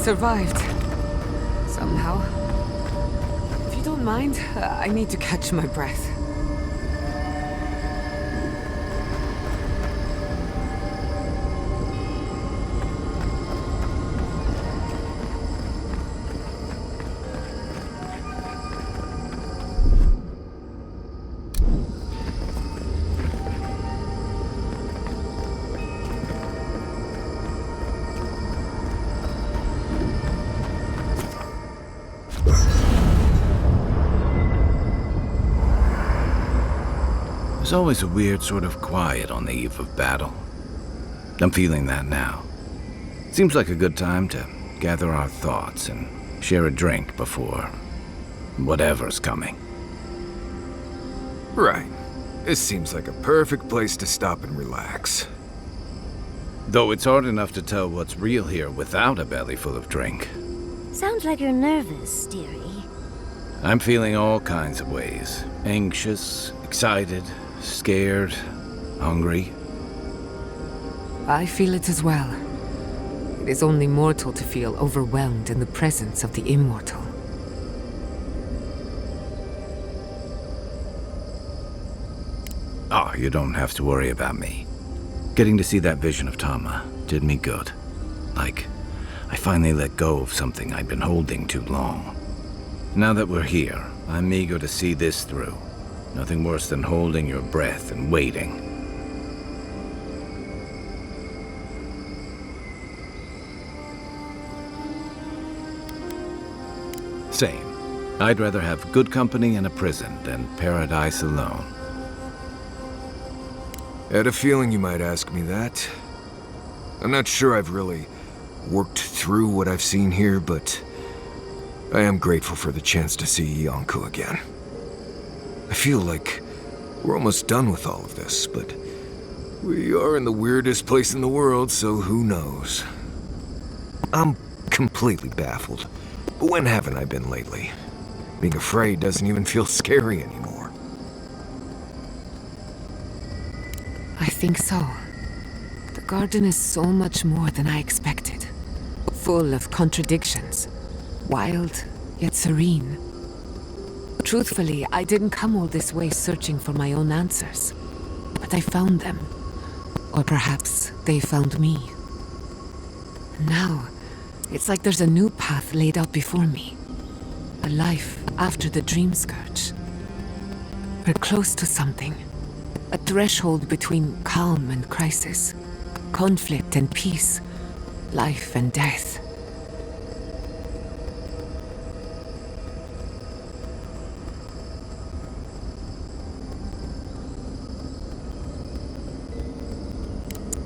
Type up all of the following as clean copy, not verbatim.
Survived. Somehow. If you don't mind, I need to catch my breath. There's always a weird sort of quiet on the eve of battle. I'm feeling that now. Seems like a good time to gather our thoughts and share a drink before whatever's coming. Right. This seems like a perfect place to stop and relax. Though it's hard enough to tell what's real here without a belly full of drink. Sounds like you're nervous, dearie. I'm feeling all kinds of ways. Anxious, excited, scared, hungry. I feel it as well. It is only mortal to feel overwhelmed in the presence of the immortal. Oh, you don't have to worry about me. Getting to see that vision of Tama did me good. Like, I finally let go of something I'd been holding too long. Now that we're here, I'm eager to see this through. Nothing worse than holding your breath and waiting. Same. I'd rather have good company in a prison than paradise alone. Had a feeling you might ask me that. I'm not sure I've really worked through what I've seen here, but I am grateful for the chance to see Yonko again. I feel like we're almost done with all of this, but we are in the weirdest place in the world, so who knows? I'm completely baffled. But when haven't I been lately? Being afraid doesn't even feel scary anymore. I think so. The garden is so much more than I expected. Full of contradictions. Wild, yet serene. Truthfully, I didn't come all this way searching for my own answers. But I found them. Or perhaps they found me. And now, it's like there's a new path laid out before me. A life after the dream scourge. We're close to something. A threshold between calm and crisis. Conflict and peace. Life and death.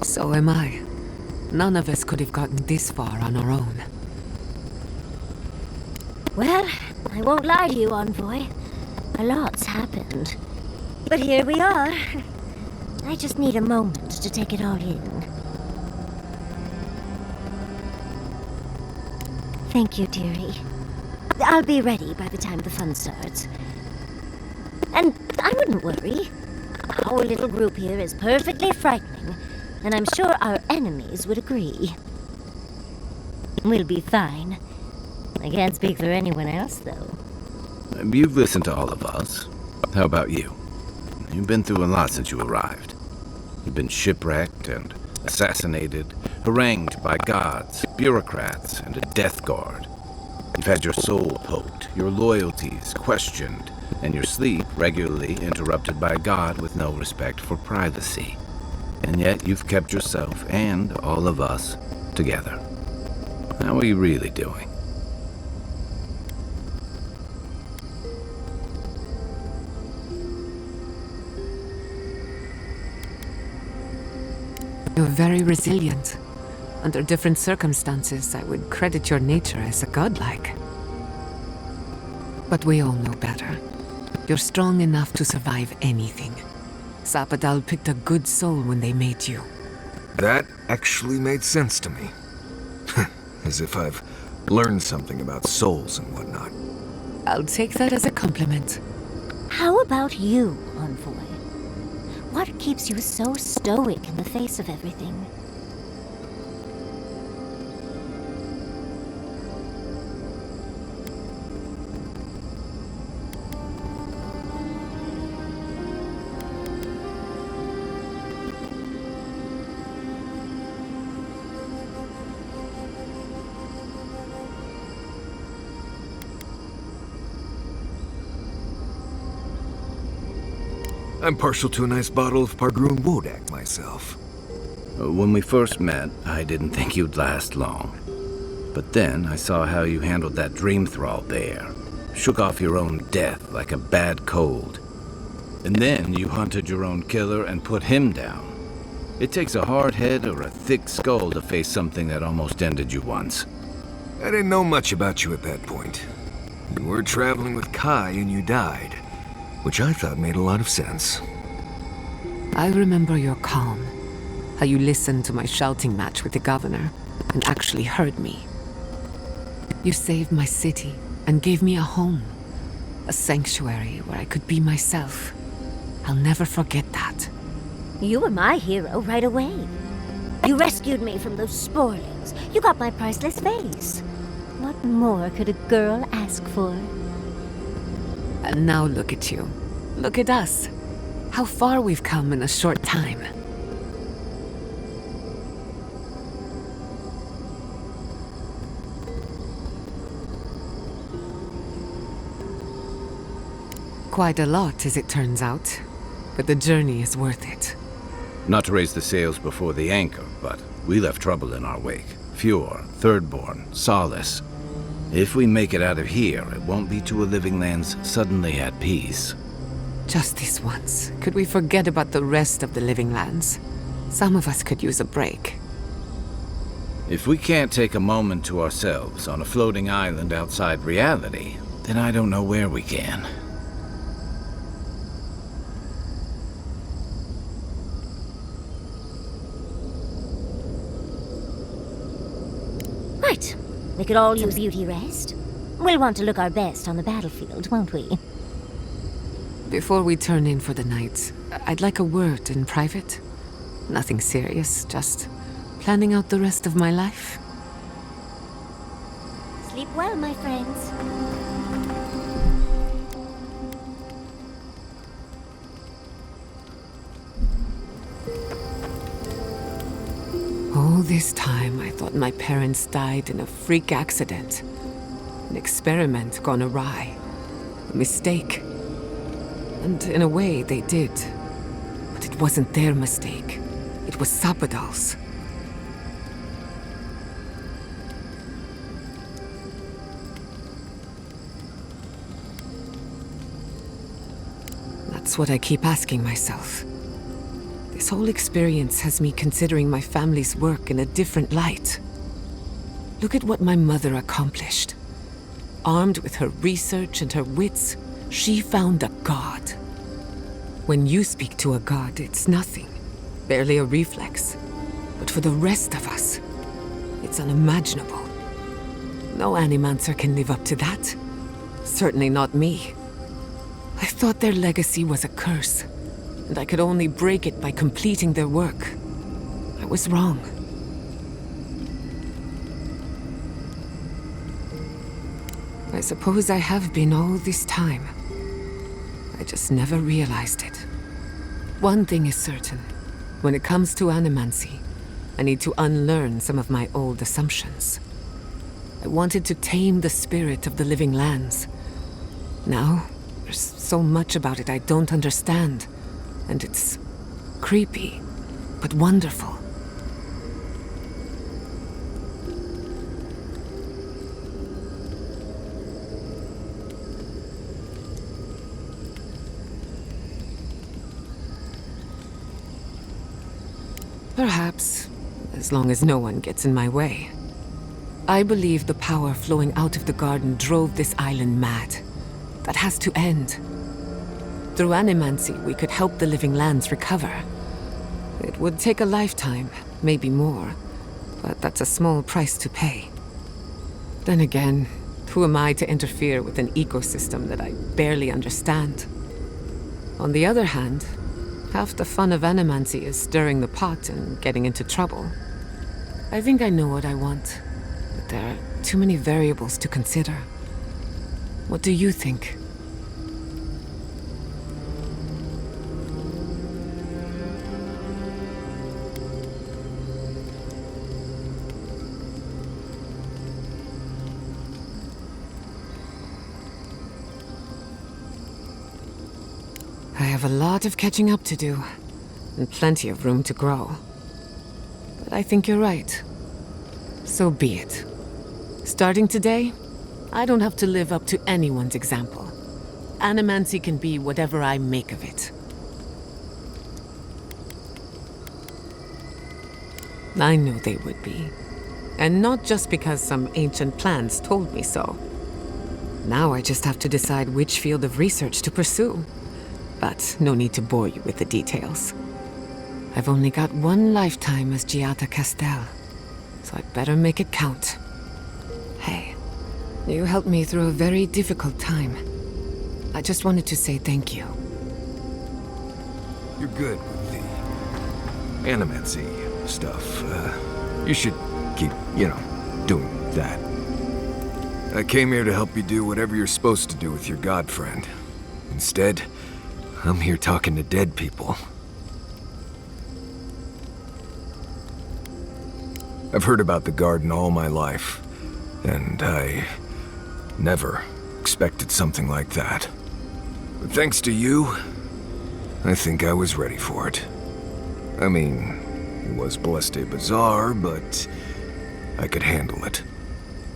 So am I. None of us could have gotten this far on our own. Well, I won't lie to you, Envoy. A lot's happened. But here we are. I just need a moment to take it all in. Thank you, dearie. I'll be ready by the time the fun starts. And I wouldn't worry. Our little group here is perfectly frightening, and I'm sure our enemies would agree. We'll be fine. I can't speak for anyone else, though. You've listened to all of us. How about you? You've been through a lot since you arrived. You've been shipwrecked and assassinated, harangued by gods, bureaucrats, and a death guard. You've had your soul poked, your loyalties questioned, and your sleep regularly interrupted by a god with no respect for privacy. And yet you've kept yourself and all of us together. How are you really doing? You're very resilient. Under different circumstances, I would credit your nature as a godlike. But we all know better. You're strong enough to survive anything. Zapadal picked a good soul when they made you. That actually made sense to me. As if I've learned something about souls and whatnot. I'll take that as a compliment. How about you, Envoy? What keeps you so stoic in the face of everything? I'm partial to a nice bottle of Pargroon Wodak myself. When we first met, I didn't think you'd last long. But then I saw how you handled that dream thrall there. Shook off your own death like a bad cold. And then you hunted your own killer and put him down. It takes a hard head or a thick skull to face something that almost ended you once. I didn't know much about you at that point. You were traveling with Kai and you died, which I thought made a lot of sense. I remember your calm. How you listened to my shouting match with the governor and actually heard me. You saved my city and gave me a home. A sanctuary where I could be myself. I'll never forget that. You were my hero right away. You rescued me from those sporelings. You got my priceless vase. What more could a girl ask for? And now look at you. Look at us. How far we've come in a short time. Quite a lot, as it turns out. But the journey is worth it. Not to raise the sails before the anchor, but we left trouble in our wake. Fjord, Thirdborn, Solace. If we make it out of here, it won't be to a living lands suddenly at peace. Just this once, could we forget about the rest of the living lands? Some of us could use a break. If we can't take a moment to ourselves on a floating island outside reality, then I don't know where we can. Right. We could all use beauty rest. We'll want to look our best on the battlefield, won't we? Before we turn in for the night, I'd like a word in private. Nothing serious, just planning out the rest of my life. Sleep well, my friends. All this time, I thought my parents died in a freak accident. An experiment gone awry. A mistake. And in a way, they did. But it wasn't their mistake. It was Sabadal's. That's what I keep asking myself. This whole experience has me considering my family's work in a different light. Look at what my mother accomplished. Armed with her research and her wits, she found a god. When you speak to a god, it's nothing. Barely a reflex. But for the rest of us, it's unimaginable. No animancer can live up to that. Certainly not me. I thought their legacy was a curse, and I could only break it by completing their work. I was wrong. I suppose I have been all this time. I just never realized it. One thing is certain. When it comes to animancy, I need to unlearn some of my old assumptions. I wanted to tame the spirit of the living lands. Now, there's so much about it I don't understand. And it's creepy, but wonderful. Perhaps, as long as no one gets in my way. I believe the power flowing out of the garden drove this island mad. That has to end. Through animancy, we could help the living lands recover. It would take a lifetime, maybe more, but that's a small price to pay. Then again, who am I to interfere with an ecosystem that I barely understand? On the other hand, half the fun of animancy is stirring the pot and getting into trouble. I think I know what I want, but there are too many variables to consider. What do you think? I have a lot of catching up to do, and plenty of room to grow. But I think you're right. So be it. Starting today, I don't have to live up to anyone's example. Animancy can be whatever I make of it. I knew they would be. And not just because some ancient plans told me so. Now I just have to decide which field of research to pursue. But no need to bore you with the details. I've only got one lifetime as Giada Castel, so I'd better make it count. Hey, you helped me through a very difficult time. I just wanted to say thank you. You're good with the animancy stuff. You should keep, doing that. I came here to help you do whatever you're supposed to do with your god friend. Instead, I'm here talking to dead people. I've heard about the garden all my life, and I never expected something like that. But thanks to you, I think I was ready for it. I mean, it was blessed bizarre, but I could handle it.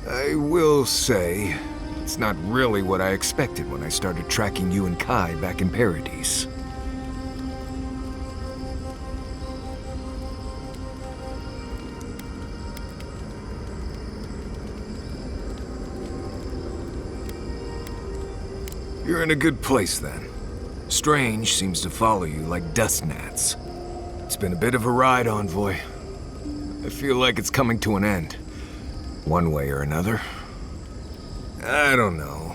I will say, it's not really what I expected when I started tracking you and Kai back in Paradise. You're in a good place, then. Strange seems to follow you like dust gnats. It's been a bit of a ride, Envoy. I feel like it's coming to an end. One way or another. I don't know.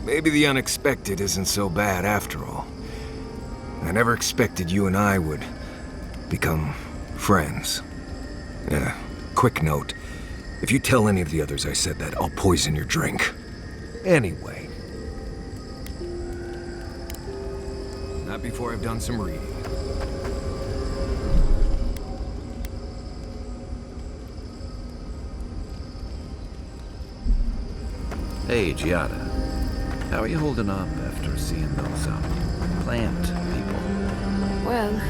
Maybe the unexpected isn't so bad after all. I never expected you and I would become friends. Quick note. If you tell any of the others I said that, I'll poison your drink. Anyway. Not before I've done some reading. Hey, Giada. How are you holding up after seeing those, plant people? Well,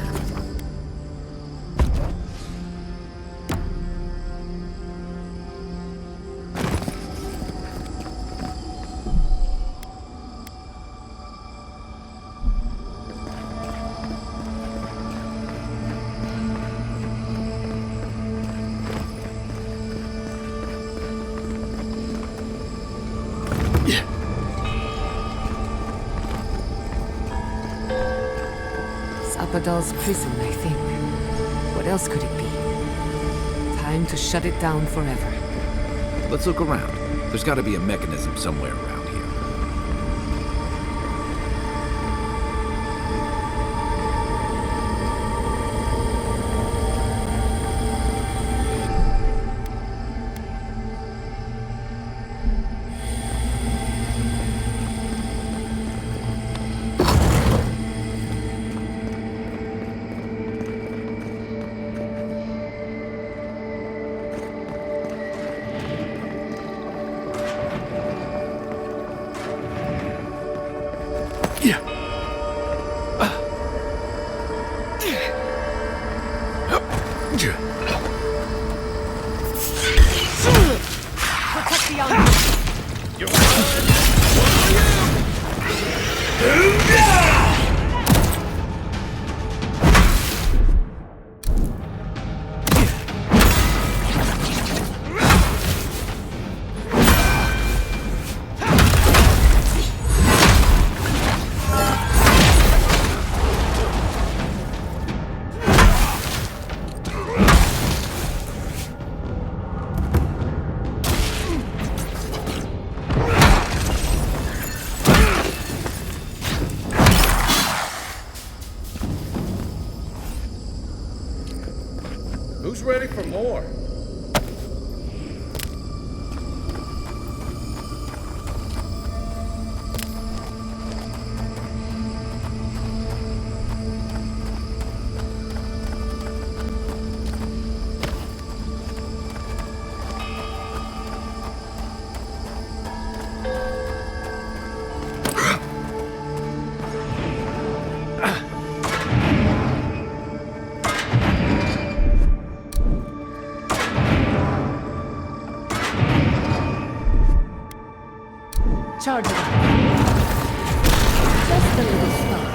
Zapadal's prison, I think. What else could it be? Time to shut it down forever. Let's look around. There's gotta be a mechanism somewhere around here. Protect the young. Who's ready for more? Charge it up. Just a little spark.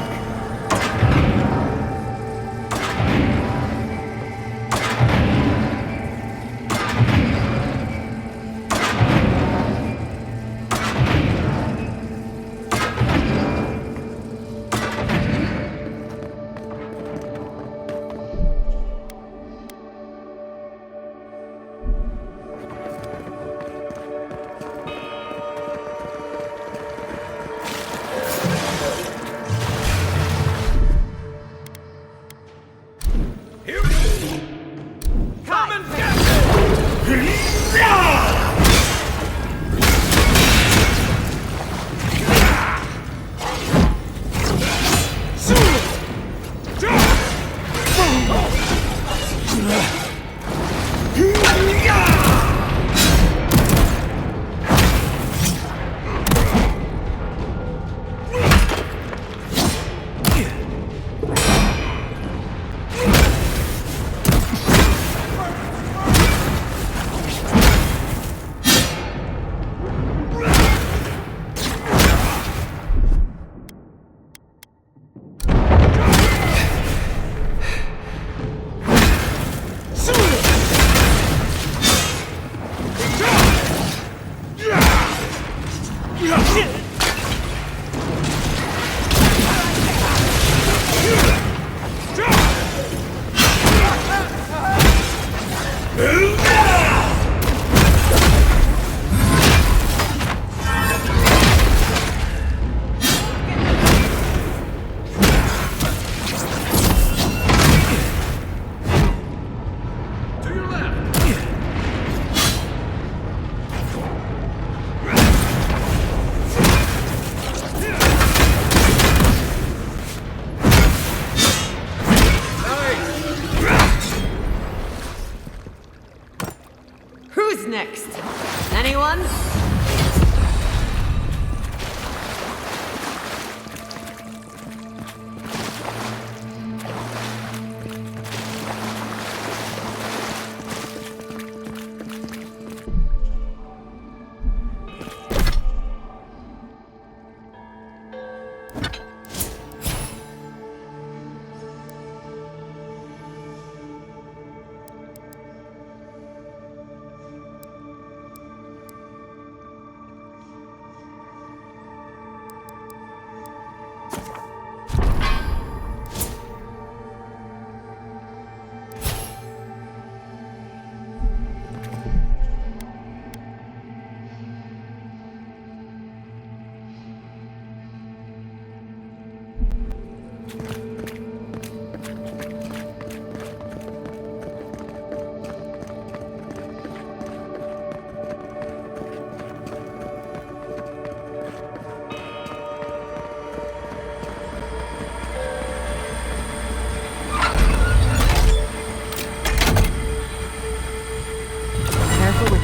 Who's next? Anyone?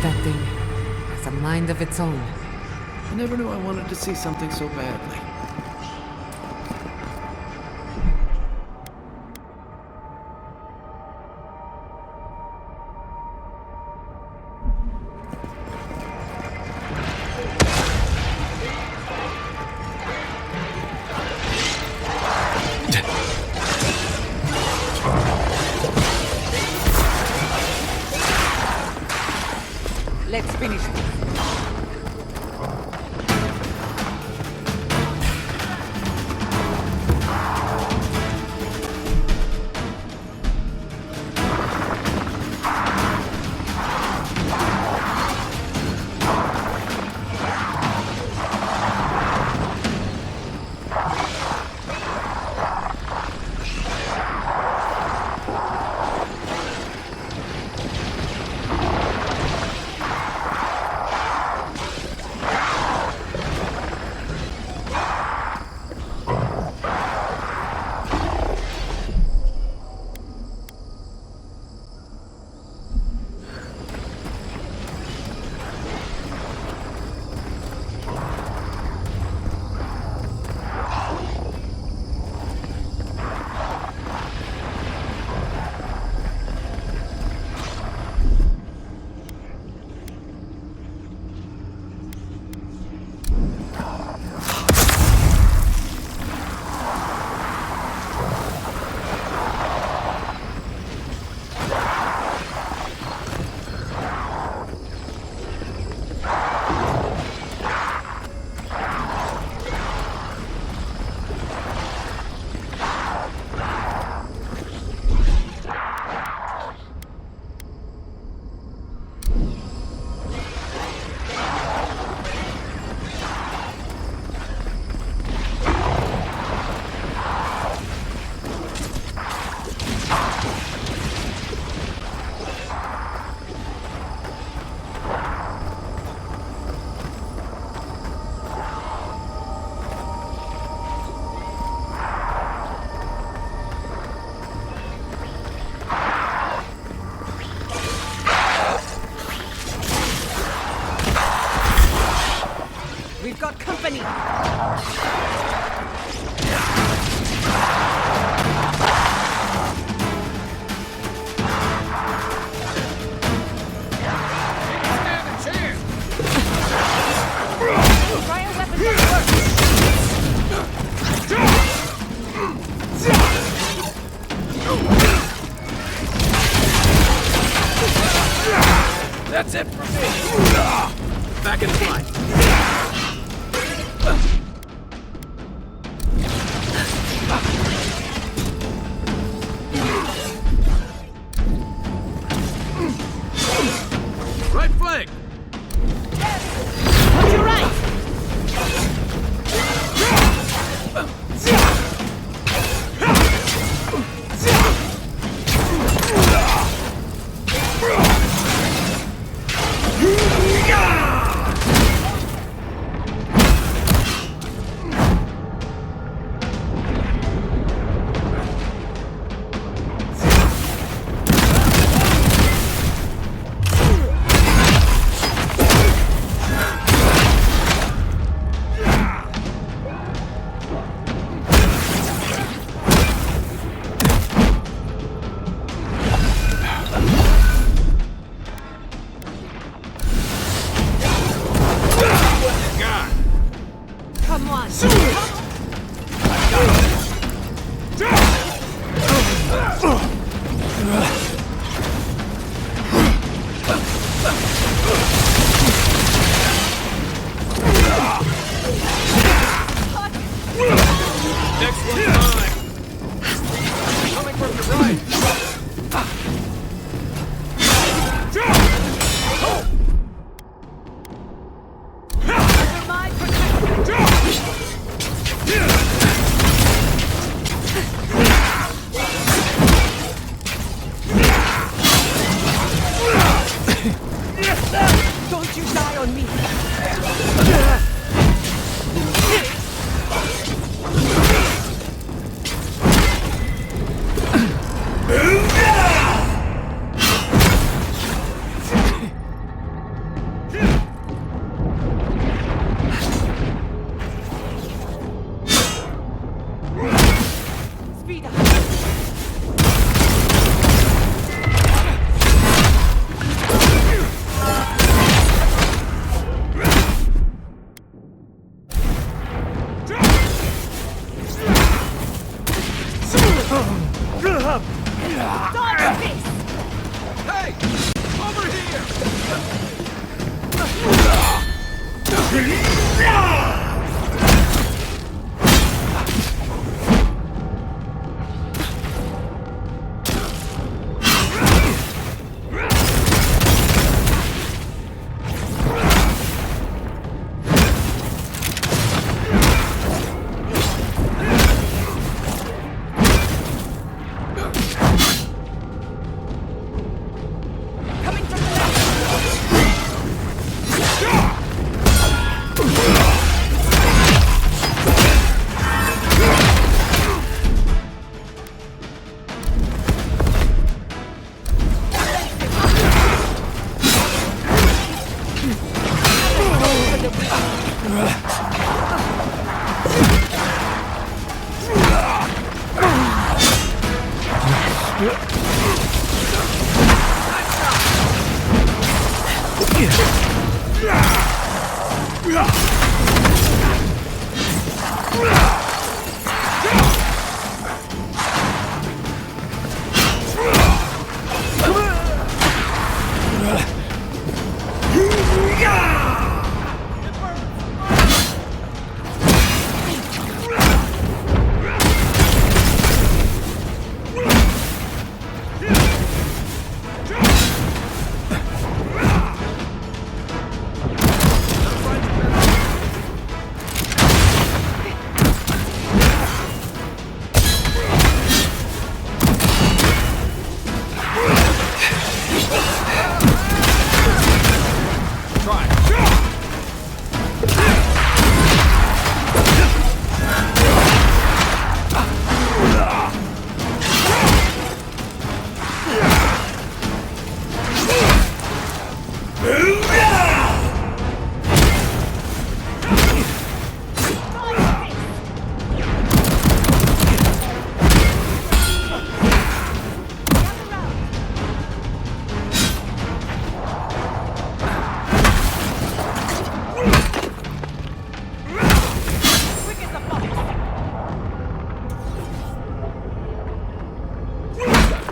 That thing has a mind of its own. I never knew I wanted to see something so badly. Let's finish this. We've got company! That's it for me! Back in the line.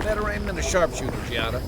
Better aim than a sharpshooter, Giada.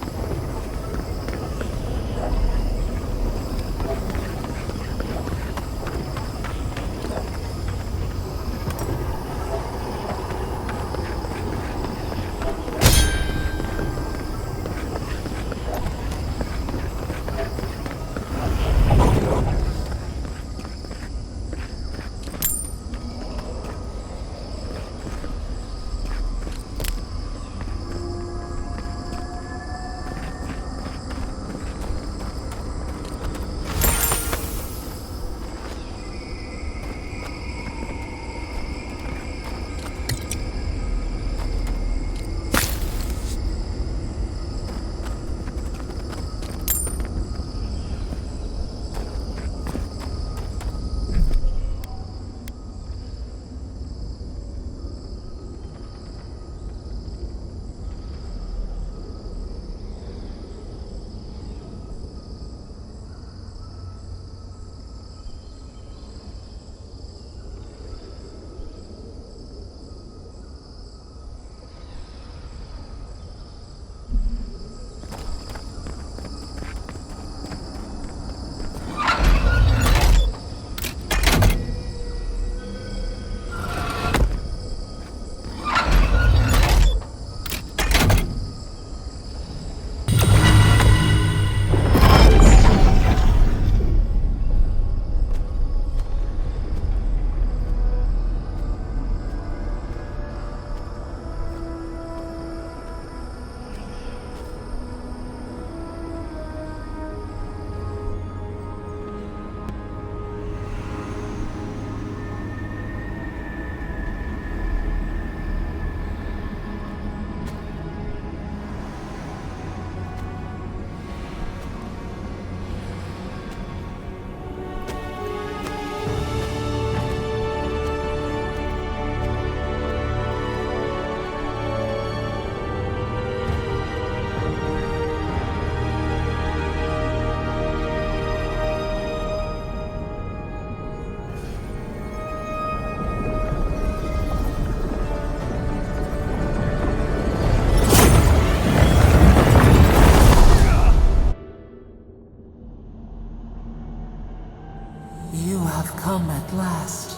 You have come at last,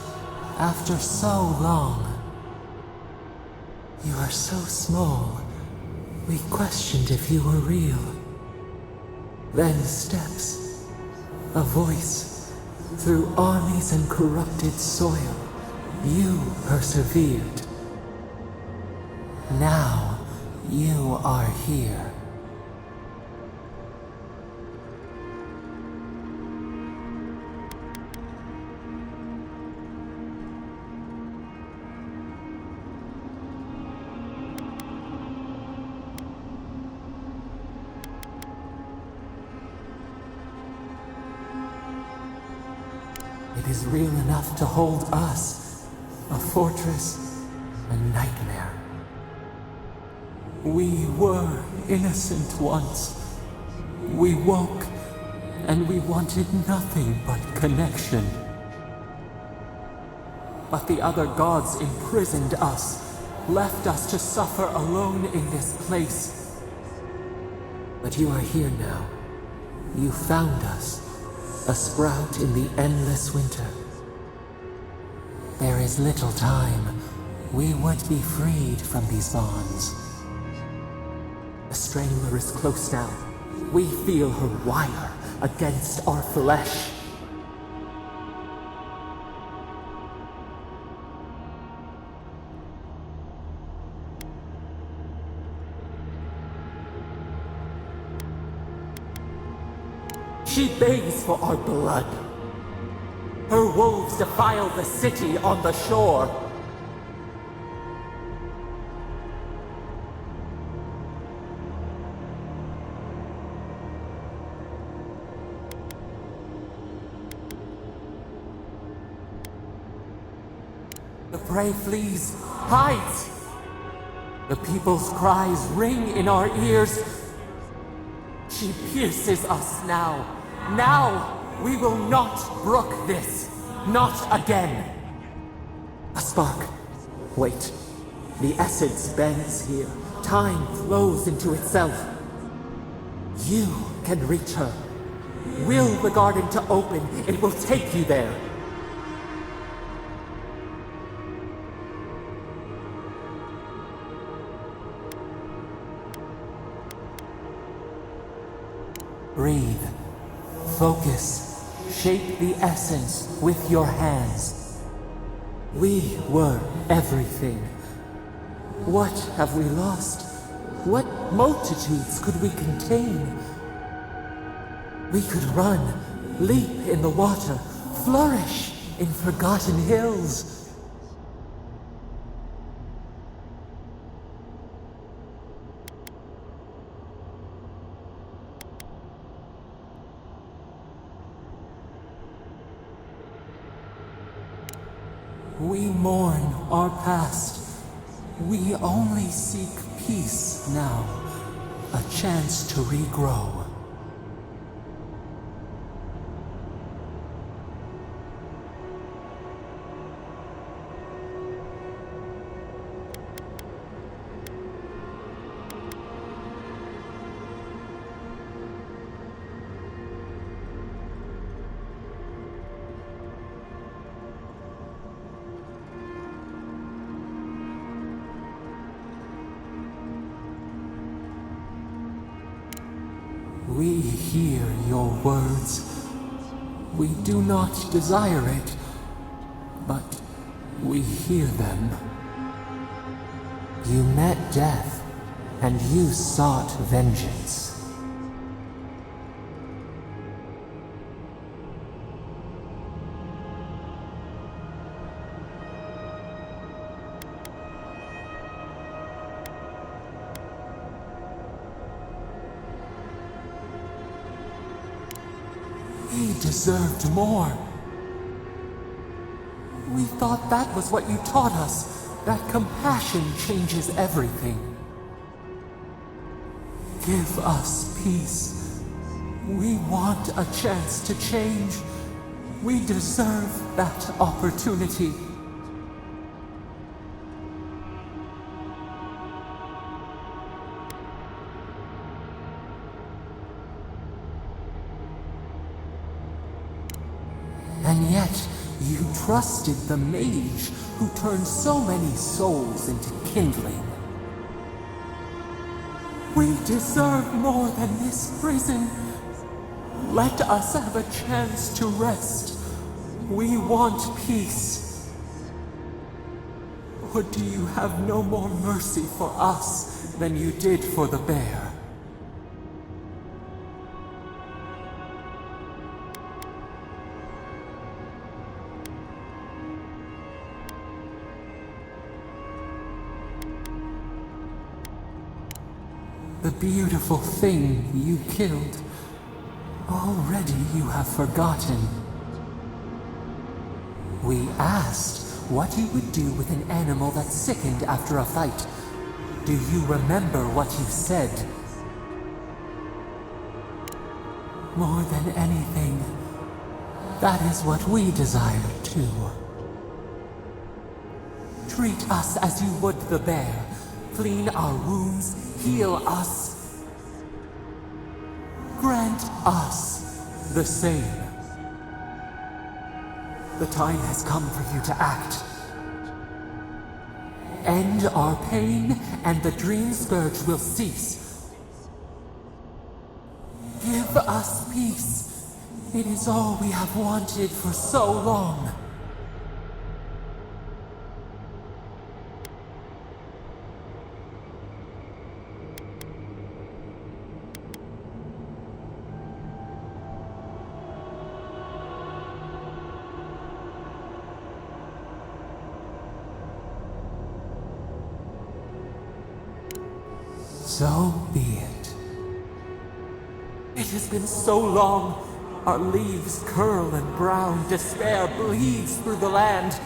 after so long. You are so small, we questioned if you were real. Then steps, a voice, through armies and corrupted soil, you persevered. Now, you are here. It is real enough to hold us. A fortress, a nightmare. We were innocent once. We woke, and we wanted nothing but connection. But the other gods imprisoned us, left us to suffer alone in this place. But you are here now. You found us, a sprout in the endless winter. There is little time. We would be freed from these bonds. The Strangler is close now. We feel her wire against our flesh. She begs for our blood. Her wolves defile the city on the shore. The prey flees, hides. The people's cries ring in our ears. She pierces us now. Now, we will not brook this. Not again. A spark. Wait. The essence bends here. Time flows into itself. You can reach her. Will the garden to open, it will take you there. Breathe. Focus. Shape the essence with your hands. We were everything. What have we lost? What multitudes could we contain? We could run, leap in the water, flourish in forgotten hills. We mourn our past. We only seek peace now. A chance to regrow. We hear your words. We do not desire it, but we hear them. You met death, and you sought vengeance. We deserved more. We thought that was what you taught us, that compassion changes everything. Give us peace. We want a chance to change. We deserve that opportunity. And yet, you trusted the mage who turned so many souls into kindling. We deserve more than this prison. Let us have a chance to rest. We want peace. Or do you have no more mercy for us than you did for the bear? The beautiful thing you killed, already you have forgotten. We asked what he would do with an animal that sickened after a fight. Do you remember what you said? More than anything, that is what we desire too. Treat us as you would the bear. Clean our wounds, heal us. Grant us the same. The time has come for you to act. End our pain, and the dream scourge will cease. Give us peace. It is all we have wanted for so long. So be it. It has been so long. Our leaves curl and brown. Despair bleeds through the land.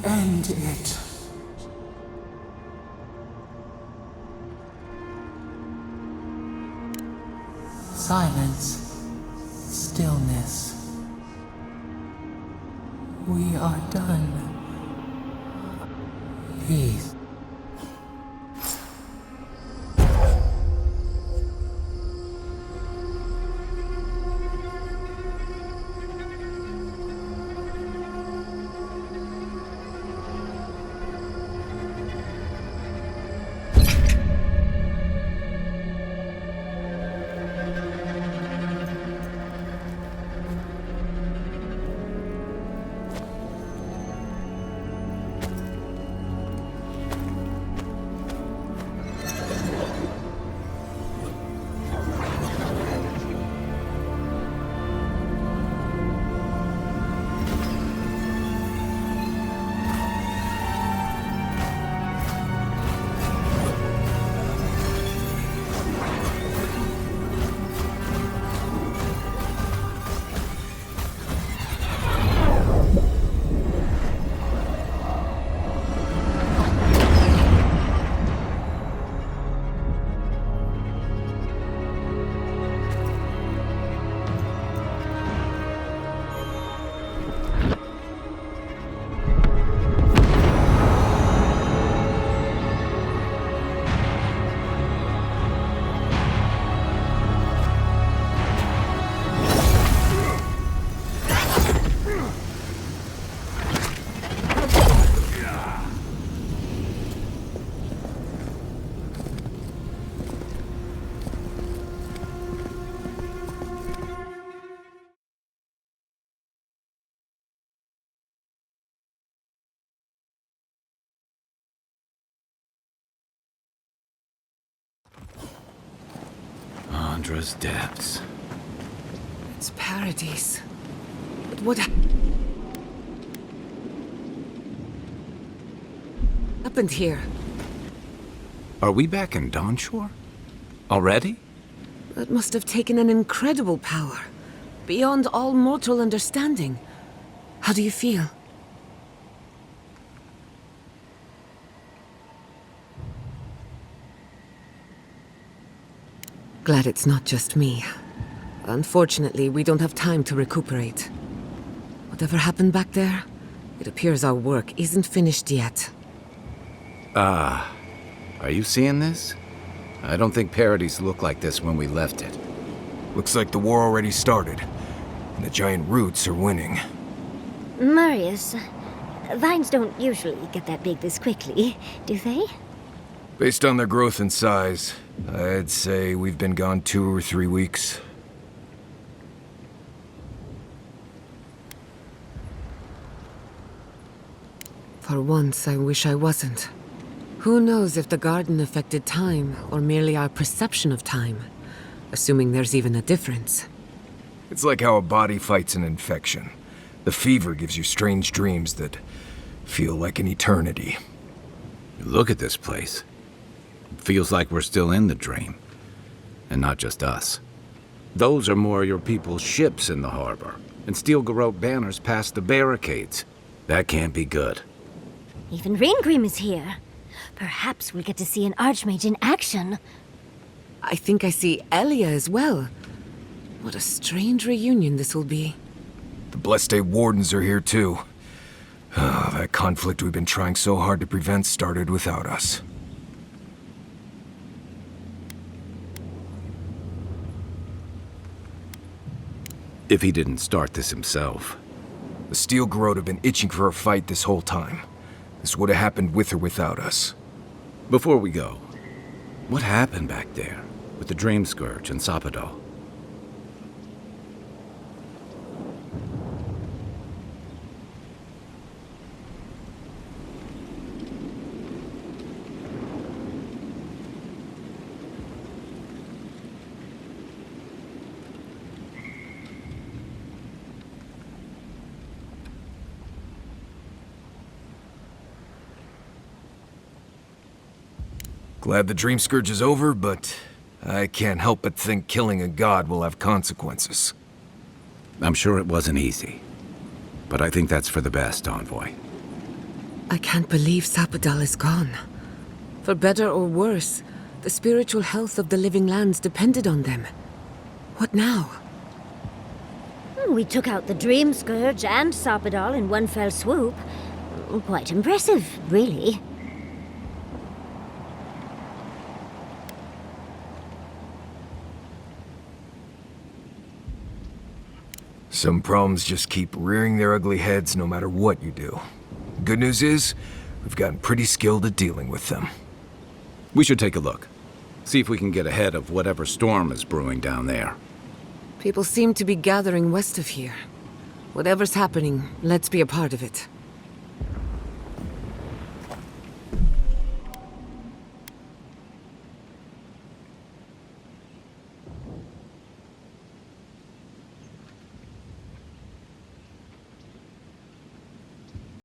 End it. Silence. Stillness. We are done. Peace. Andra's depths. It's paradise. But what happened here? Are we back in Dawnshore? Already? That must have taken an incredible power. Beyond all mortal understanding. How do you feel? Glad it's not just me. Unfortunately, we don't have time to recuperate. Whatever happened back there, it appears our work isn't finished yet. Are you seeing this? I don't think Paradise looked like this when we left it. Looks like the war already started, and the giant roots are winning. Marius, vines don't usually get that big this quickly, do they? Based on their growth and size, I'd say we've been gone 2 or 3 weeks. For once, I wish I wasn't. Who knows if the garden affected time, or merely our perception of time? Assuming there's even a difference. It's like how a body fights an infection. The fever gives you strange dreams that feel like an eternity. Look at this place. It feels like we're still in the dream. And not just us. Those are more your people's ships in the harbor. and steel garrote banners past the barricades. That can't be good. Even Raingrim is here. Perhaps we'll get to see an Archmage in action. I think I see Elia as well. What a strange reunion this will be. The Blessed Wardens are here too. That conflict we've been trying so hard to prevent started without us. If he didn't start this himself. The Steel Garrote have been itching for a fight this whole time. This would have happened with or without us. Before we go, what happened back there with the Dream Scourge and Sapadal? Glad the Dream Scourge is over, but I can't help but think killing a god will have consequences. I'm sure it wasn't easy, but I think that's for the best, Envoy. I can't believe Sapadal is gone. For better or worse, the spiritual health of the living lands depended on them. What now? We took out the Dream Scourge and Sapadal in one fell swoop. Quite impressive, really. Some problems just keep rearing their ugly heads no matter what you do. Good news is, we've gotten pretty skilled at dealing with them. We should take a look. See if we can get ahead of whatever storm is brewing down there. People seem to be gathering west of here. Whatever's happening, let's be a part of it.